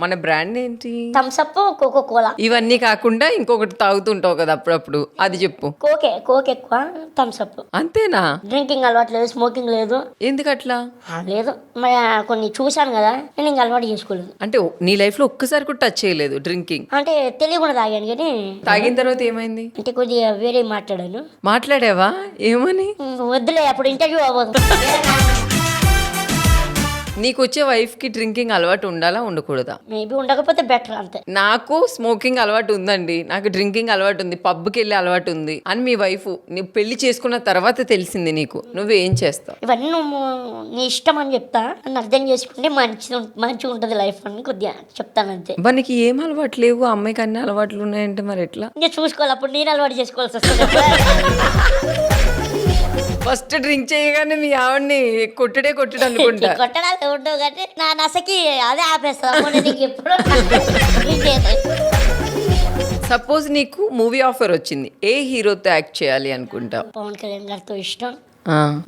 మన బ్రాండ్ ఏంటి? Thums Up, Coca Cola. ఇవన్నీ కాకుండా ఇంకొకటి తాగుతుంటావు కదా అప్పుడప్పుడు, అది చెప్పు. కోక్ ఎక్కువ, థమ్స్ అప్. అంతేనా? డ్రింకింగ్ అలవాటు లేదు, స్మోకింగ్ లేదు. ఎందుకట్లా? లేదు, మరి కొన్ని చూశాను కదా, నేను ఇంకా అలవాటు చేసుకోలేదు. అంటే నీ లైఫ్ లో ఒక్కసారి కూడా టచ్ చేయలేదు డ్రింకింగ్? అంటే తెలియకుండా తాగాను కానీ. తాగిన తర్వాత ఏమైంది? అంటే కొద్దిగా వేరే మాట్లాడాను. మాట్లాడావా? ఏమని? వద్దులే, అప్పుడు ఇంటర్వ్యూ అవ్వదు. నీకు వచ్చే వైఫ్ కి డ్రింకింగ్ అలవాటు ఉండాలా ఉండకూడదా? మేబీ ఉండకపోతే బెటర్ అంతే. నాకు స్మోకింగ్ అలవాటు ఉందండి, నాకు డ్రింకింగ్ అలవాటు ఉంది, పబ్కి వెళ్ళే అలవాటు ఉంది అని మీ వైఫ్ నీ పెళ్లి చేసుకున్న తర్వాత తెలిసింది నీకు. నువ్వేం చేస్తావు? ఇవన్నీ నువ్వు నీ ఇష్టం అని చెప్తా, నన్ను అర్థం చేసుకుంటే మంచిగా ఉంటుంది లైఫ్ అని కొద్దిగా చెప్తాను అంతే. మనకి ఏం అలవాటు లేవు, అమ్మాయికి అన్ని అలవాట్లు ఉన్నాయంటే మరి ఎట్లా? ఇంకా చూసుకోవాలి, అప్పుడు నేను అలవాటు చేసుకోవాల్సి వస్తుంది. ఫస్ట్ డ్రింక్ చేయగానే మీ ఆవిడ్ని కొట్టుడే అనుకుంటా. కొట్టడాలు ఉండవు కానీ నా నసకి అదే ఆపేస్తాను. నీకు ఎప్పుడు సపోజ్ నీకు మూవీ ఆఫర్ వచ్చింది, ఏ హీరోతో యాక్ట్ చేయాలి అనుకుంటా? పవన్ కళ్యాణ్ గారితో ఇష్టం,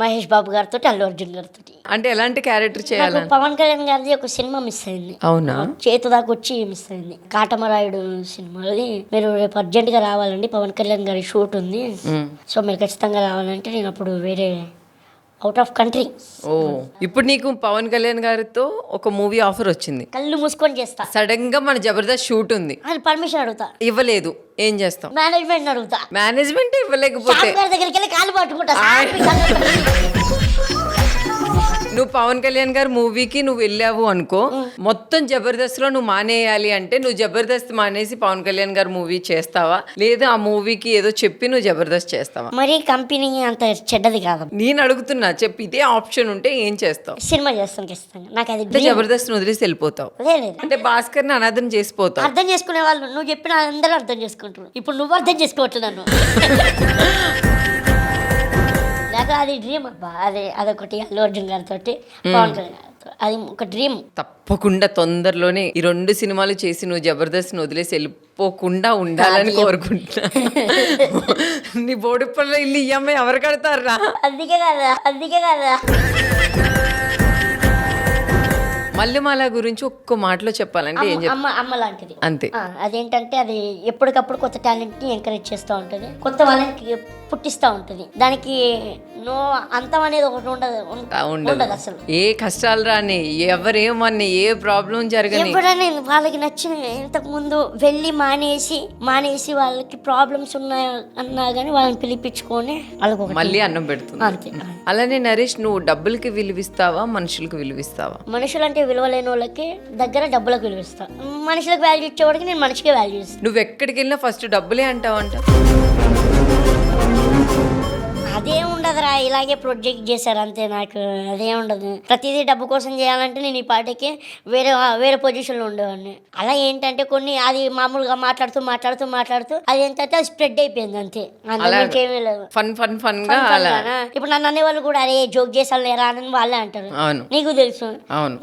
మహేష్ బాబు గారితో, అల్లు అర్జున్ గారితో. అంటే ఎలాంటి క్యారెక్టర్ చేయాలి? పవన్ కళ్యాణ్ గారిది ఒక సినిమా మిస్ అయింది. అవునా? చేతు దాకా వచ్చి మిస్ అయింది. కాటమరాయుడు సినిమాది. మీరు రేపు అర్జెంట్ గా రావాలండి, పవన్ కళ్యాణ్ గారి షూట్ ఉంది, సో మీరు ఖచ్చితంగా రావాలంటే నేను అప్పుడు వేరే అవుట్ ఆఫ్ కంట్రీ. ఓ, ఇప్పుడు నీకు పవన్ కళ్యాణ్ గారితో ఒక మూవీ ఆఫర్ వచ్చింది, కళ్ళు మూసుకొని చేస్తా. సడన్ గా మన జబర్దస్త్ షూట్ ఉంది, అది పర్మిషన్ అడుగుతా. ఇవ్వలేదు, ఏం చేస్తావు? మేనేజ్మెంట్ అడుగుతా. మేనేజ్మెంట్ ఇవ్వలేకపోతే దగ్గరికి వెళ్ళి కాలు పట్టుకుంటా. నువ్వు పవన్ కళ్యాణ్ గారి మూవీకి నువ్వు వెళ్ళావు అనుకో, మొత్తం జబర్దస్త్ లో నువ్వు మానేయాలి అంటే నువ్వు జబర్దస్త్ మానేసి పవన్ కళ్యాణ్ గారి మూవీ చేస్తావా, లేదా ఆ మూవీకి ఏదో చెప్పి నువ్వు జబర్దస్త్ చేస్తావా? మరి కంపెనీ అంత చెడ్డది కాదు. నేను అడుగుతున్నా, చెప్పి ఇదే ఆప్షన్ ఉంటే ఏం చేస్తావు? సినిమా చేస్తాను ఖచ్చితంగా. నాకు అది జబర్దస్త్ వదిలేసి వెళ్ళిపోతావు అంటే భాస్కర్ ని అనాథం చేసిపోతావు. అర్థం చేసుకునే వాళ్ళు నువ్వు చెప్పిన అందరూ అర్థం చేసుకుంటున్నారు. ఇప్పుడు నువ్వు అర్థం చేసుకోవట్లేదు. నాకు అది డ్రీమ్ అబ్బా. అదొకటి అల్లు అర్జున్ గారితో, పవన్ కళ్యాణ్ గారితో, అది ఒక డ్రీమ్. తప్పకుండా తొందరలోనే ఈ 2 సినిమాలు చేసి నువ్వు జబర్దస్త్ ని వదిలేసి వెళ్ళిపోకుండా ఉండాలని కోరుకుంటున్నా. నీ బోడిపల్లిలో ఇల్లు ఈఎంఐ ఎవరు కడతారా? అందుకే కదా. మల్లెమాల గురించి ఒక్క మాటలో చెప్పాలంటే ఏం చెప్తా? అమ్మ లాంటిది అంతే. అదేంటంటే అది ఎప్పటికప్పుడు కొత్త టాలెంట్ ని ఎంకరేజ్ చేస్తూ ఉంటుంది, కొత్త వాళ్ళకి పుట్టిస్తూ ఉంటుంది. దానికి నో అంతం అనేది ఒకటి ఉండదు అసలు. ఏ కష్టాలు రాని, ఎవరేమని, ఏ ప్రాబ్లం జరగని, ఎప్పుడైనా వాళ్ళకి నచ్చిన ఇంతకు ముందు వెళ్ళి మానేసి వాళ్ళకి ప్రాబ్లమ్స్ ఉన్నాయా అన్నా కానీ వాళ్ళని పిలిపించుకొని వాళ్ళకి మళ్ళీ అన్నం పెడుతుంది అంతే. అలానే నరేష్, నువ్వు డబ్బులకి విలువిస్తావా, మనుషులకు విలువిస్తావా? మనుషులంటే విలువలేని వాళ్ళకి దగ్గర డబ్బులకు విలువిస్తా. మనుషులకు వాల్యూ ఇచ్చేవాడికి నేను మనిషికే వాల్యూ ఇస్తాను. నువ్వు ఎక్కడికి వెళ్ళినా ఫస్ట్ డబ్బులే అంటావంట. అదేం ఉండదురా, ఇలాగే ప్రొజెక్ట్ చేశారు అంతే. నాకు అదేం ఉండదు. ప్రతిదీ డబ్బు కోసం చేయాలంటే నేను ఈ పార్టీకి వేరే పొజిషన్లో ఉండేవాడిని. అలా ఏంటంటే కొన్ని అది మామూలుగా మాట్లాడుతూ అది ఏంటంటే అది స్ప్రెడ్ అయిపోయింది అంతే. అందుకేమీ లేదు. ఫన్ గా. ఇప్పుడు నన్ను అనేవాళ్ళు కూడా అరే జోక్ చేసాను లేరా అని వాళ్ళే అంటారు. నీకు తెలుసు మరి.